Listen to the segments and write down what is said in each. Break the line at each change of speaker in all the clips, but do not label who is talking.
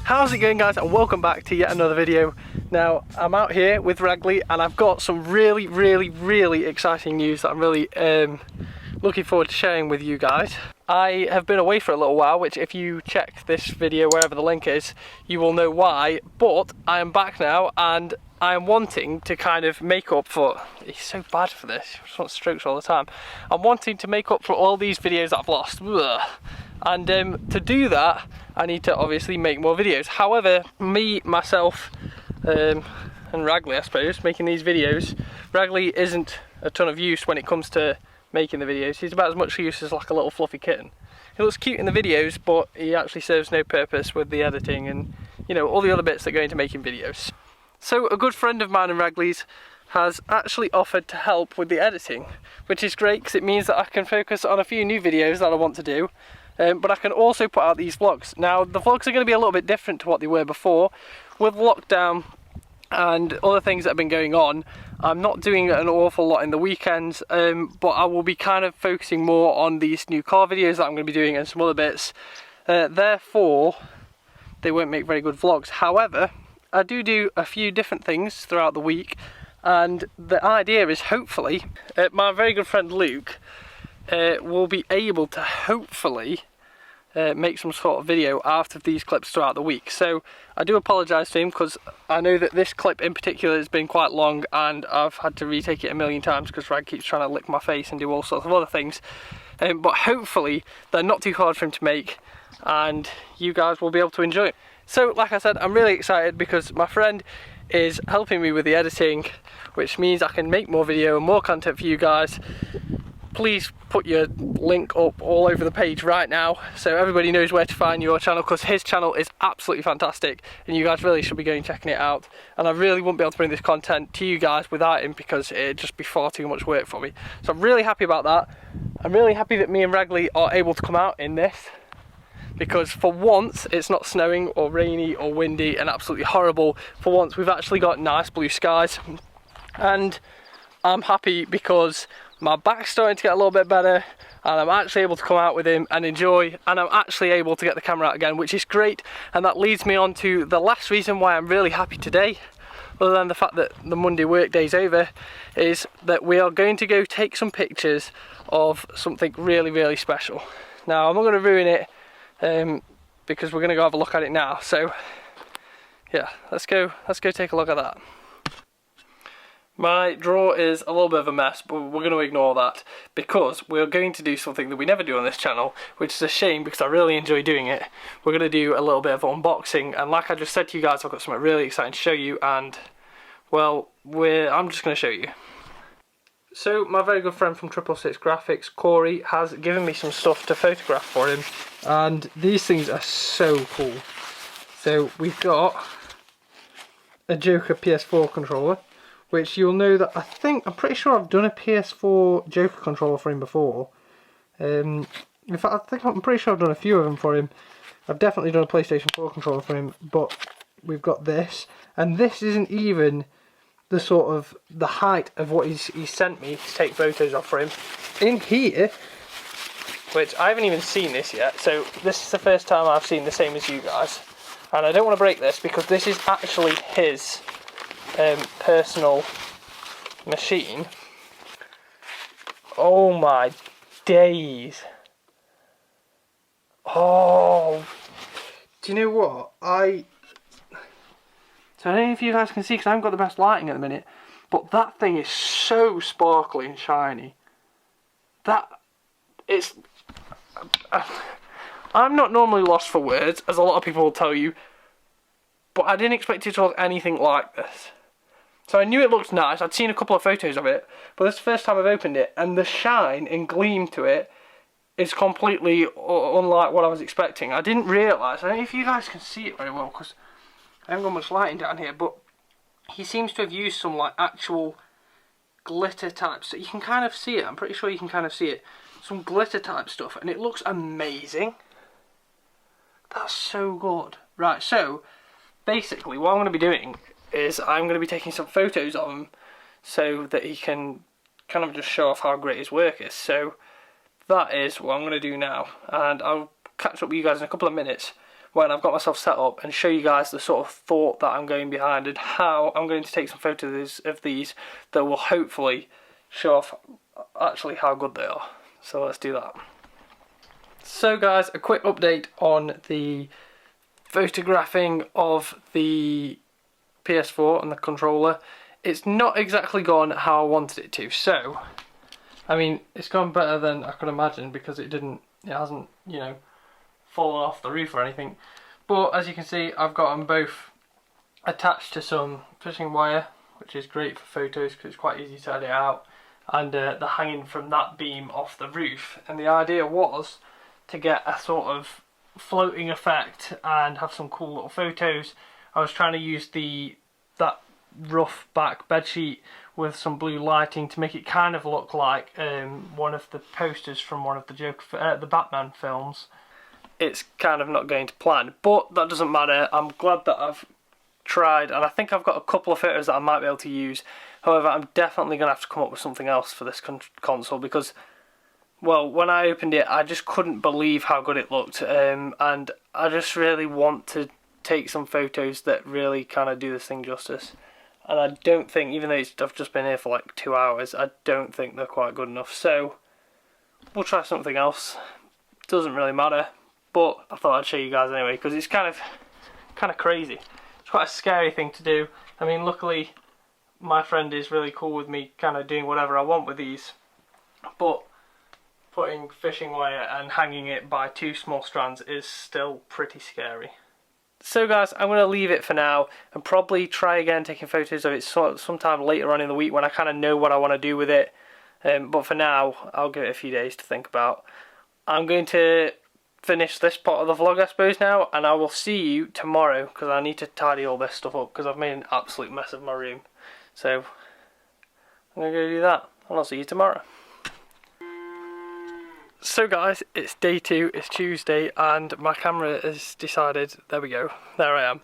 How's it going, guys, and welcome back to yet another video. Now I'm out here with Ragley and I've got some really exciting news that I'm really looking forward to sharing with you guys. I have been away for a little while, which if you check this video wherever the link is, you will know why, but I am back now and I am wanting to kind of make up for, he's so bad for this, I just want strokes all the time. I'm wanting to make up for all these videos that I've lost. Ugh. And to do that, I need to obviously make more videos. However, myself, and Ragley, I suppose, making these videos, Ragley isn't a ton of use when it comes to making the videos. He's about as much use as like a little fluffy kitten. He looks cute in the videos, but he actually serves no purpose with the editing and, you know, all the other bits that go into making videos. So a good friend of mine and Ragley's has actually offered to help with the editing, which is great because it means that I can focus on a few new videos that I want to do. But I can also put out these vlogs. Now the vlogs are going to be a little bit different to what they were before. With lockdown and other things that have been going on, I'm not doing an awful lot in the weekends, but I will be kind of focusing more on these new car videos that I'm going to be doing and some other bits. Therefore, they won't make very good vlogs. However, I do a few different things throughout the week, and the idea is hopefully, my very good friend Luke will be able to hopefully make some sort of video out of these clips throughout the week. So I do apologise to him because I know that this clip in particular has been quite long and I've had to retake it a million times because Rag keeps trying to lick my face and do all sorts of other things. But hopefully they're not too hard for him to make and you guys will be able to enjoy it. So like I said, I'm really excited because my friend is helping me with the editing, which means I can make more video and more content for you guys. Please put your link up all over the page right now so everybody knows where to find your channel, because his channel is absolutely fantastic and you guys really should be going checking it out. And I really wouldn't be able to bring this content to you guys without him because it'd just be far too much work for me. So I'm really happy about that. I'm really happy that me and Ragley are able to come out in this, because for once it's not snowing or rainy or windy and absolutely horrible. For once we've actually got nice blue skies, and I'm happy because my back's starting to get a little bit better and I'm actually able to come out with him and enjoy, and I'm actually able to get the camera out again, which is great. And that leads me on to the last reason why I'm really happy today, other than the fact that the Monday work day's over, is that we are going to go take some pictures of something really special. Now I'm not going to ruin it because we're going to go have a look at it now. So yeah, let's go take a look at that. My drawer is a little bit of a mess, but we're going to ignore that because we're going to do something that we never do on this channel, which is a shame because I really enjoy doing it. We're going to do a little bit of unboxing, and like I just said to you guys, I've got something really exciting to show you, and well, I'm just going to show you. So my very good friend from 666 Graphics, Corey, has given me some stuff to photograph for him, and these things are so cool. So we've got a Joker PS4 controller, which you'll know that I'm pretty sure I've done a PS4 Joker controller for him before. In fact, I'm pretty sure I've done a few of them for him. I've definitely done a PlayStation 4 controller for him, but we've got this, and this isn't even the sort of the height of what he's sent me to take photos of for him. In here, which I haven't even seen this yet, so this is the first time I've seen the same as you guys, and I don't want to break this because this is actually his personal machine. Oh my days. Oh, do you know what? So I don't know if you guys can see because I haven't got the best lighting at the minute, but that thing is so sparkly and shiny. I'm not normally lost for words, as a lot of people will tell you, but I didn't expect it to look anything like this. So I knew it looked nice, I'd seen a couple of photos of it, but this is the first time I've opened it, and the shine and gleam to it is completely unlike what I was expecting. I didn't realise, I don't know if you guys can see it very well, because I haven't got much lighting down here, but he seems to have used some like actual glitter type, so you can kind of see it, I'm pretty sure you can kind of see it, some glitter type stuff, and it looks amazing. That's so good. Right, so basically what I'm going to be doing is I'm going to be taking some photos of him so that he can kind of just show off how great his work is. So that is what I'm going to do now, and I'll catch up with you guys in a couple of minutes when I've got myself set up and show you guys the sort of thought that I'm going behind and how I'm going to take some photos of these that will hopefully show off actually how good they are. So let's do that. So guys, a quick update on the photographing of the PS4 and the controller. It's not exactly gone how I wanted it to. So, I mean, it's gone better than I could imagine because it hasn't, you know, fallen off the roof or anything. But as you can see, I've got them both attached to some fishing wire, which is great for photos because it's quite easy to edit out. And they're hanging from that beam off the roof. And the idea was to get a sort of floating effect and have some cool little photos. I was trying to use that rough back bedsheet with some blue lighting to make it kind of look like one of the posters from one of the Batman films. It's kind of not going to plan, but that doesn't matter. I'm glad that I've tried, and I think I've got a couple of photos that I might be able to use. However, I'm definitely going to have to come up with something else for this console because, well, when I opened it, I just couldn't believe how good it looked, and I just really want to take some photos that really kind of do this thing justice. And I don't think, even though I've just been here for like 2 hours, I don't think they're quite good enough. So we'll try something else. Doesn't really matter, but I thought I'd show you guys anyway because it's kind of crazy. It's quite a scary thing to do. I mean, luckily my friend is really cool with me kind of doing whatever I want with these, but putting fishing wire and hanging it by 2 small strands is still pretty scary. So guys, I'm going to leave it for now and probably try again taking photos of it sometime later on in the week when I kind of know what I want to do with it. But for now, I'll give it a few days to think about. I'm going to finish this part of the vlog, I suppose, now, and I will see you tomorrow because I need to tidy all this stuff up because I've made an absolute mess of my room. So I'm going to go do that, and I'll see you tomorrow. So guys, it's day 2, it's Tuesday, and my camera has decided, there we go, there I am.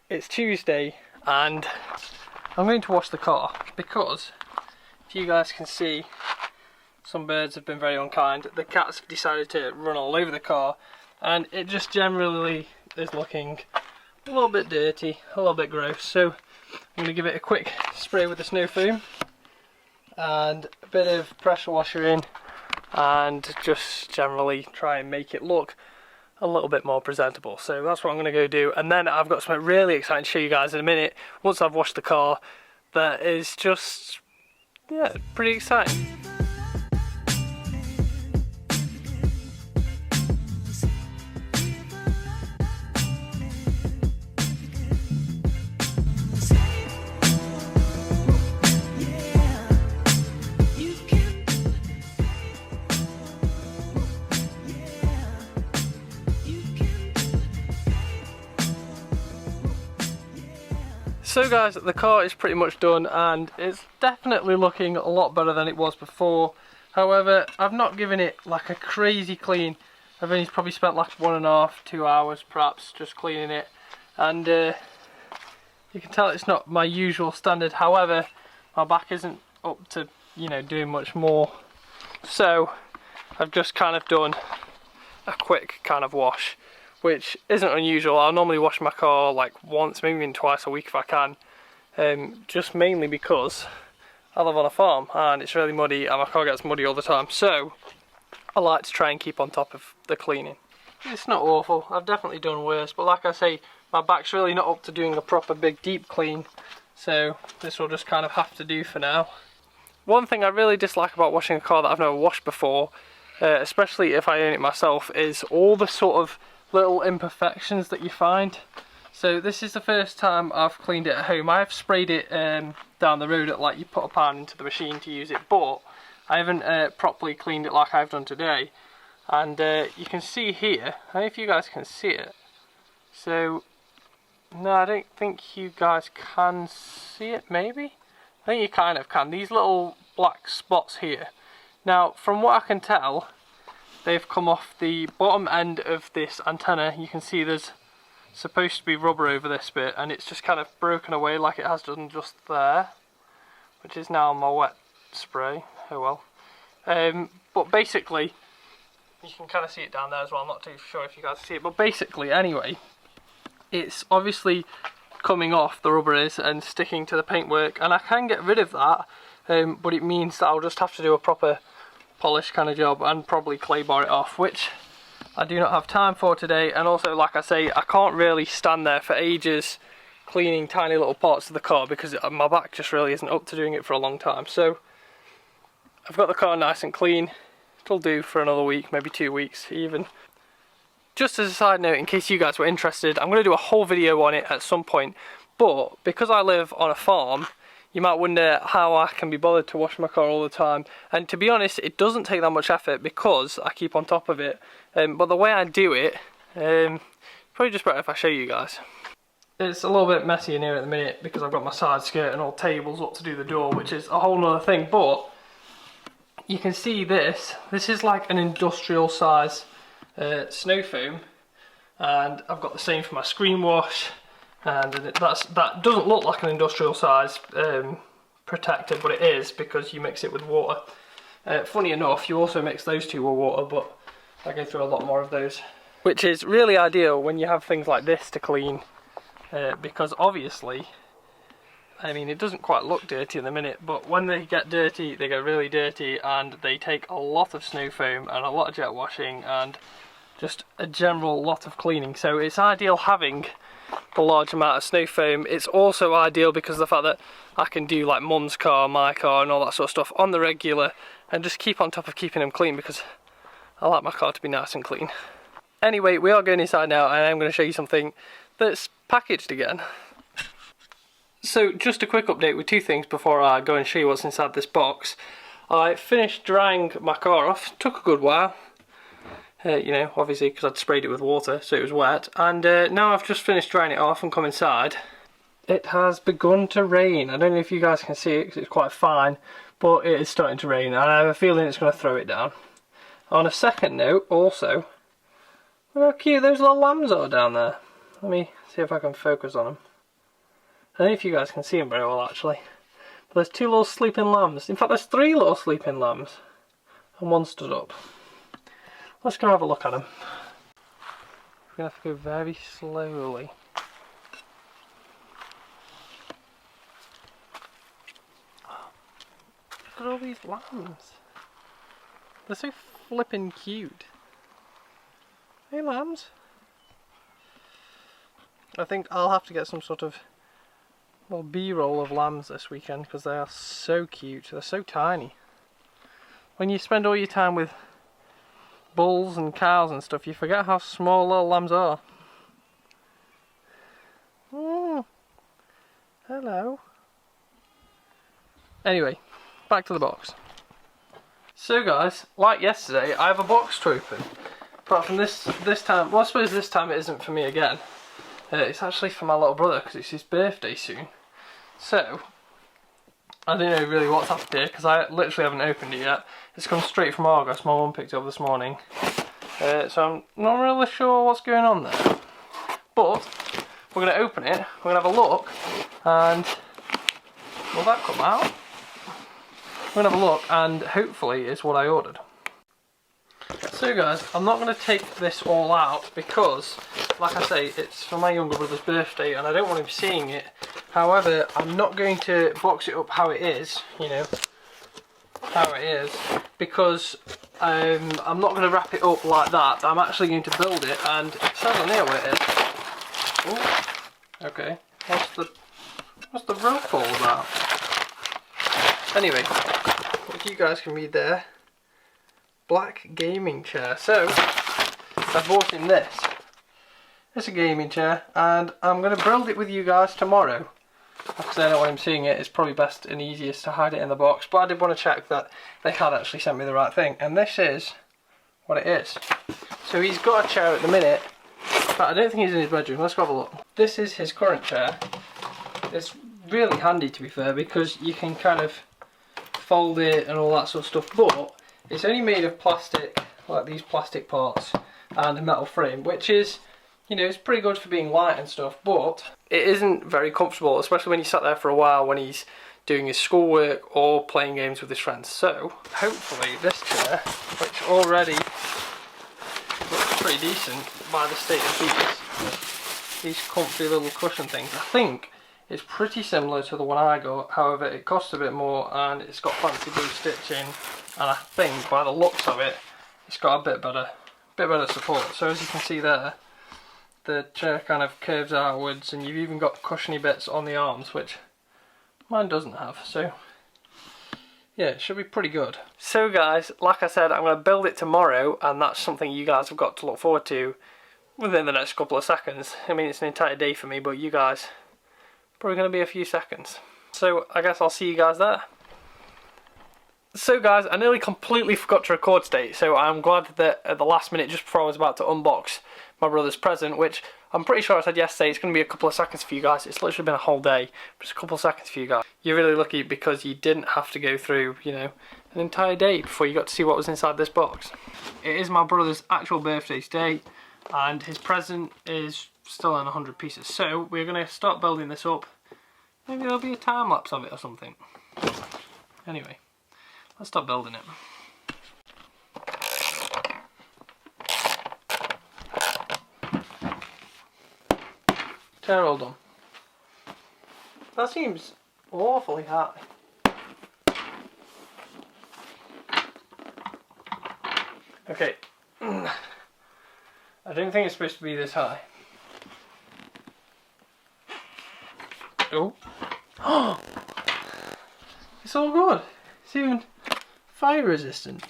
It's Tuesday, and I'm going to wash the car, because, if you guys can see, some birds have been very unkind. The cats have decided to run all over the car, and it just generally is looking a little bit dirty, a little bit gross. So I'm going to give it a quick spray with the snow foam, and a bit of pressure washer in, and just generally try and make it look a little bit more presentable. So that's what I'm going to go do, and then I've got something really exciting to show you guys in a minute once I've washed the car that is just, yeah, pretty exciting. So guys, the car is pretty much done and it's definitely looking a lot better than it was before. However, I've not given it like a crazy clean. I've only probably spent like 1.5 to 2 hours perhaps just cleaning it, and you can tell it's not my usual standard. However, my back isn't up to, you know, doing much more, so I've just kind of done a quick kind of wash, which isn't unusual. I'll normally wash my car like once, maybe even twice a week if I can, just mainly because I live on a farm and it's really muddy and my car gets muddy all the time, so I like to try and keep on top of the cleaning. It's not awful, I've definitely done worse, but like I say, my back's really not up to doing a proper big deep clean, so this will just kind of have to do for now. One thing I really dislike about washing a car that I've never washed before, especially if I own it myself, is all the sort of little imperfections that you find. So this is the first time I've cleaned it at home. I've sprayed it down the road at, like, you put a pan into the machine to use it, but I haven't properly cleaned it like I've done today. And you can see here, I don't know if you guys can see it. So, no, I don't think you guys can see it, maybe? I think you kind of can. These little black spots here. Now, from what I can tell, they've come off the bottom end of this antenna. You can see there's supposed to be rubber over this bit, and it's just kind of broken away like it has done just there, which is now my wet spray. Oh well. But basically, You can kind of see it down there as well. I'm not too sure if you guys see it, but basically, anyway, it's obviously coming off, the rubber is, and sticking to the paintwork, and I can get rid of that, but it means that I'll just have to do a proper polish kind of job and probably clay bar it off, which I do not have time for today. And also, like I say, I can't really stand there for ages cleaning tiny little parts of the car because my back just really isn't up to doing it for a long time. So I've got the car nice and clean. It'll do for another week, maybe 2 weeks even. Just as a side note, in case you guys were interested, I'm going to do a whole video on it at some point, but because I live on a farm, you might wonder how I can be bothered to wash my car all the time. And to be honest, it doesn't take that much effort because I keep on top of it. But the way I do it, probably just better if I show you guys. It's a little bit messy in here at the minute because I've got my side skirt and all tables up to do the door, which is a whole nother thing. But you can see this is like an industrial size snow foam, and I've got the same for my screen wash. And that doesn't look like an industrial size protector, but it is because you mix it with water. Funny enough, you also mix those two with water, but I go through a lot more of those. Which is really ideal when you have things like this to clean, because obviously, I mean, it doesn't quite look dirty in the minute, but when they get dirty, they get really dirty, and they take a lot of snow foam and a lot of jet washing and just a general lot of cleaning. So it's ideal having the large amount of snow foam. It's also ideal because of the fact that I can do like mum's car, my car and all that sort of stuff on the regular and just keep on top of keeping them clean because I like my car to be nice and clean. Anyway, we are going inside now and I'm going to show you something that's packaged again. So just a quick update with two things before I go and show you what's inside this box. I finished drying my car off, took a good while. You know, obviously because I'd sprayed it with water so it was wet, and now I've just finished drying it off and come inside. It has begun to rain. I don't know if you guys can see it because it's quite fine, but it is starting to rain and I have a feeling it's going to throw it down. On a second note also, look how cute those little lambs are down there. Let me see if I can focus on them. I don't know if you guys can see them very well actually, but there's two little sleeping lambs. In fact there's three little sleeping lambs and one stood up. Let's go have a look at them. We're going to have to go very slowly. Look at all these lambs. They're so flippin' cute. Hey lambs. I think I'll have to get some sort of little B-roll of lambs this weekend because they are so cute. They're so tiny. When you spend all your time with bulls and cows and stuff, you forget how small little lambs are. Hello. Anyway, back to the box. So guys, like yesterday, I have a box to open. Apart from this time, well I suppose this time it isn't for me again. It's actually for my little brother because it's his birthday soon. So, I don't know really what's happened here because I literally haven't opened it yet. It's come straight from Argos, my mum picked it up this morning. So I'm not really sure what's going on there. But, we're going to open it, we're going to have a look, and will that come out? We're going to have a look and hopefully it's what I ordered. So guys, I'm not going to take this all out because, like I say, it's for my younger brother's birthday and I don't want him seeing it. However, I'm not going to box it up how it is, you know, how it is, because I'm not going to wrap it up like that. I'm actually going to build it, and it says on here what it is. Ooh, okay, what's the rope all about? Anyway, if you guys can read there, black gaming chair. So, I bought him this. It's a gaming chair, and I'm going to build it with you guys tomorrow. Because I don't want him seeing it, it's probably best and easiest to hide it in the box. But I did want to check that they had actually sent me the right thing. And this is what it is. So he's got a chair at the minute, but I don't think he's in his bedroom. Let's go have a look. This is his current chair. It's really handy to be fair because you can kind of fold it and all that sort of stuff. But it's only made of plastic, like these plastic parts, and a metal frame, which is, you know, it's pretty good for being light and stuff, but it isn't very comfortable, especially when you sat there for a while when he's doing his schoolwork or playing games with his friends. So, hopefully this chair, which already pretty decent by the state of these comfy little cushion things. I think it's pretty similar to the one I got, however it costs a bit more and it's got fancy blue stitching, and I think by the looks of it, it's got a bit better support. So as you can see there, the chair kind of curves outwards, and you've even got cushiony bits on the arms, which mine doesn't have. So yeah, it should be pretty good. So guys, like I said, I'm going to build it tomorrow, and that's something you guys have got to look forward to within the next couple of seconds. I mean, it's an entire day for me, but you guys, probably going to be a few seconds. So I guess I'll see you guys there. So guys, I nearly completely forgot to record today, so I'm glad that at the last minute, just before I was about to unbox my brother's present, which I'm pretty sure I said yesterday, it's going to be a couple of seconds for you guys. It's literally been a whole day, but it's a couple of seconds for you guys. You're really lucky because you didn't have to go through, you know, an entire day before you got to see what was inside this box. It is my brother's actual birthday today, and his present is still in 100 pieces. So we're going to start building this up. Maybe there'll be a time lapse of it or something. Anyway, let's start building it. Chair all done. That seems awfully high. Okay. I don't think it's supposed to be this high. Oh. It's all good. It's even fire resistant.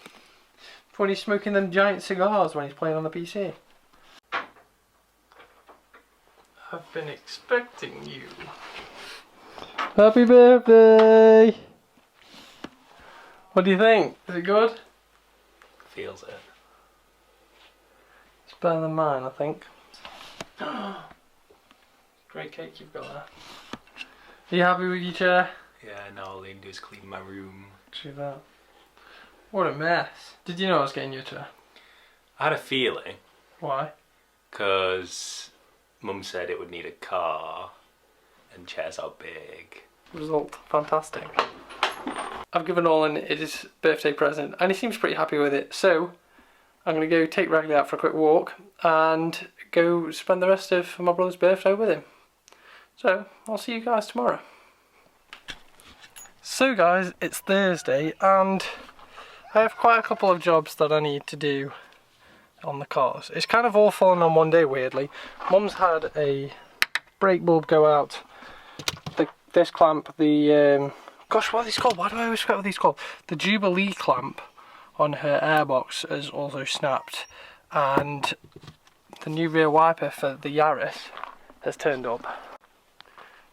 For when he's smoking them giant cigars when he's playing on the PC. I've been expecting you. Happy birthday! What do you think? Is it good?
Feels it.
It's better than mine, I think. Great cake you've got there. Are you happy with your chair?
Yeah, now all I need to do is clean my room.
See that. What a mess. Did you know I was getting you a chair?
I had a feeling.
Why?
Because Mum said it would need a car and chairs are big.
Result, fantastic. I've given Nolan his birthday present and he seems pretty happy with it, so I'm going to go take Ragley out for a quick walk and go spend the rest of my brother's birthday with him. So I'll see you guys tomorrow. So guys, it's Thursday and I have quite a couple of jobs that I need to do on the cars. It's kind of all fallen on one day, weirdly. Mum's had a brake bulb go out. This clamp, gosh, what are these called? Why do I always forget what these called? The Jubilee clamp on her airbox has also snapped, and the new rear wiper for the Yaris has turned up.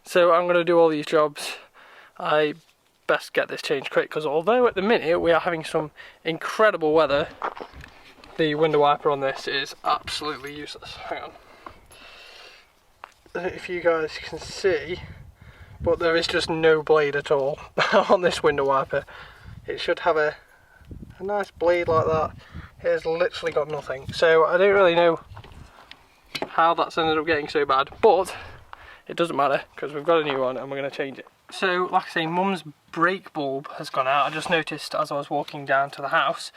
So I'm going to do all these jobs. I best get this changed quick, because although at the minute we are having some incredible weather, the window wiper on this is absolutely useless. Hang on. I don't know if you guys can see, but there is just no blade at all on this window wiper. It should have a nice blade like that. It has literally got nothing. So I don't really know how that's ended up getting so bad, but it doesn't matter because we've got a new one and we're going to change it. So like I say, Mum's brake bulb has gone out. I just noticed as I was walking down to the house,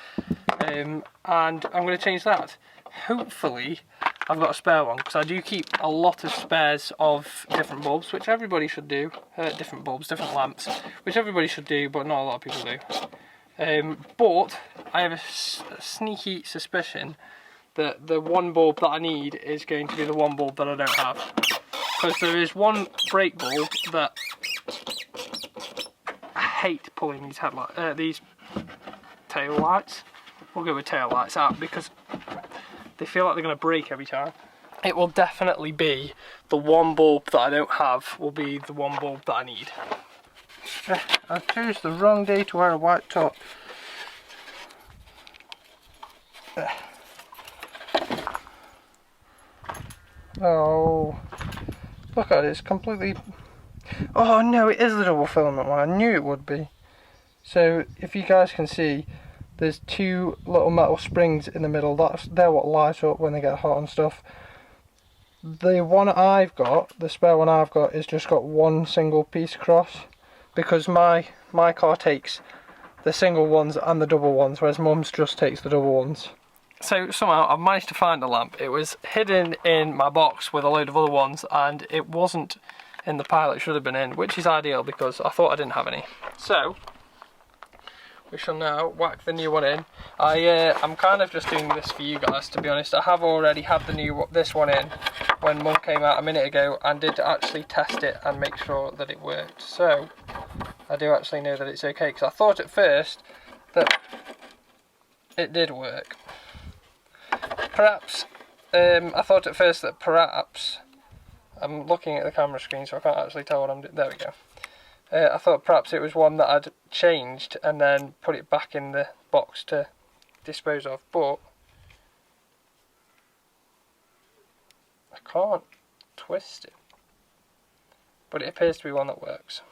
and I'm going to change that. Hopefully I've got a spare one, because I do keep a lot of spares of different bulbs, which everybody should do. Different bulbs, different lamps, which everybody should do, but not a lot of people do. But I have a sneaky suspicion that the one bulb that I need is going to be the one bulb that I don't have. Because there is one brake bulb that I hate pulling these headlights, these tail lights. We'll go with tail lights out because they feel like they're going to break every time. It will definitely be the one bulb that I don't have will be the one bulb that I need. I chose the wrong day to wear a white top. Oh, look at it, it's completely... Oh no, it is the double filament one, I knew it would be. So if you guys can see, there's two little metal springs in the middle. They're what light up when they get hot and stuff. The one I've got, the spare one I've got, is just got one single piece across, because my car takes the single ones and the double ones, whereas Mum's just takes the double ones. So somehow I've managed to find the lamp. It was hidden in my box with a load of other ones, and it wasn't in the pile it should have been in, which is ideal because I thought I didn't have any. So we shall now whack the new one in. I'm kind of just doing this for you guys, to be honest. I have already had this one in when Mum came out a minute ago and did actually test it and make sure that it worked. So I do actually know that it's okay, because I thought at first that it did work. Perhaps, I thought at first that perhaps, I'm looking at the camera screen so I can't actually tell what I'm doing. There we go. I thought perhaps it was one that I'd changed and then put it back in the box to dispose of, but I can't twist it. But it appears to be one that works.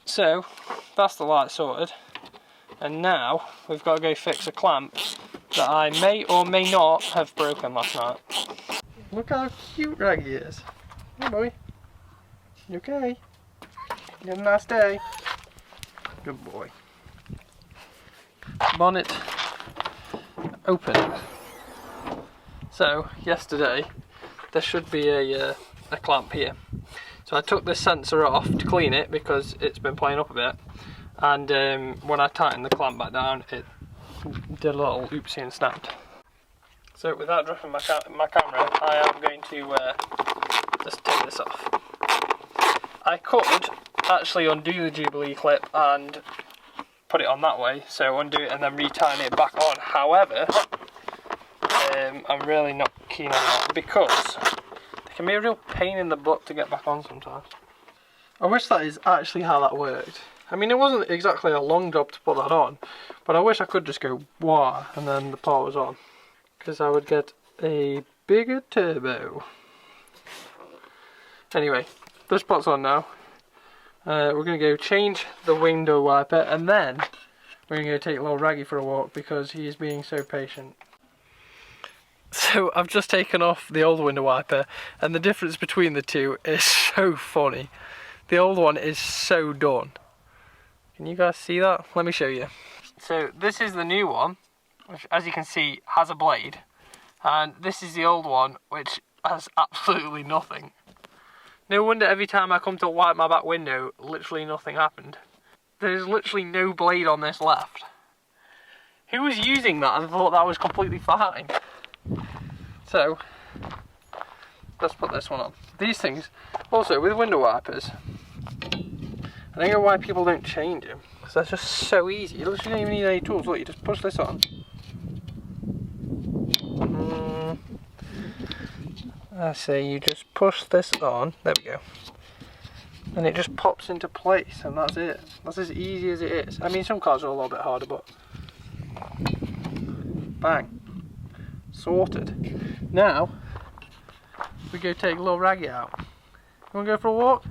So that's the light sorted, and now we've got to go fix a clamp that I may or may not have broken last night. Look how cute Raggy is. Hey boy. You okay? You had a nice day? Good boy. Bonnet open. So yesterday there should be a clamp here. So I took this sensor off to clean it because it's been playing up a bit, and when I tightened the clamp back down it did a little oopsie and snapped. So without dropping my camera, I am going to just take this off. I could actually undo the Jubilee clip and put it on that way, so undo it and then re-tighten it back on. However, I'm really not keen on that because it can be a real pain in the butt to get back on sometimes. I wish that is actually how that worked. I mean, it wasn't exactly a long job to put that on, but I wish I could just go wah and then the part was on, because I would get a bigger turbo. Anyway, this pot's on now. We're going to go change the window wiper, and then we're going to go take little Raggy for a walk because he is being so patient. So I've just taken off the old window wiper, and the difference between the two is so funny. The old one is so done. Can you guys see that? Let me show you. So this is the new one, which as you can see has a blade, and this is the old one which has absolutely nothing. No wonder every time I come to wipe my back window, literally nothing happened. There's literally no blade on this left. Who was using that and thought that was completely fine? So, let's put this one on. These things, also with window wipers, I don't know why people don't change them, because that's just so easy. You literally don't even need any tools. Look, you just push this on. I say you just push this on, there we go, and it just pops into place, and that's it. That's as easy as it is. I mean, some cars are a little bit harder, but bang, sorted. Now we go take little Raggy out. You want to go for a walk?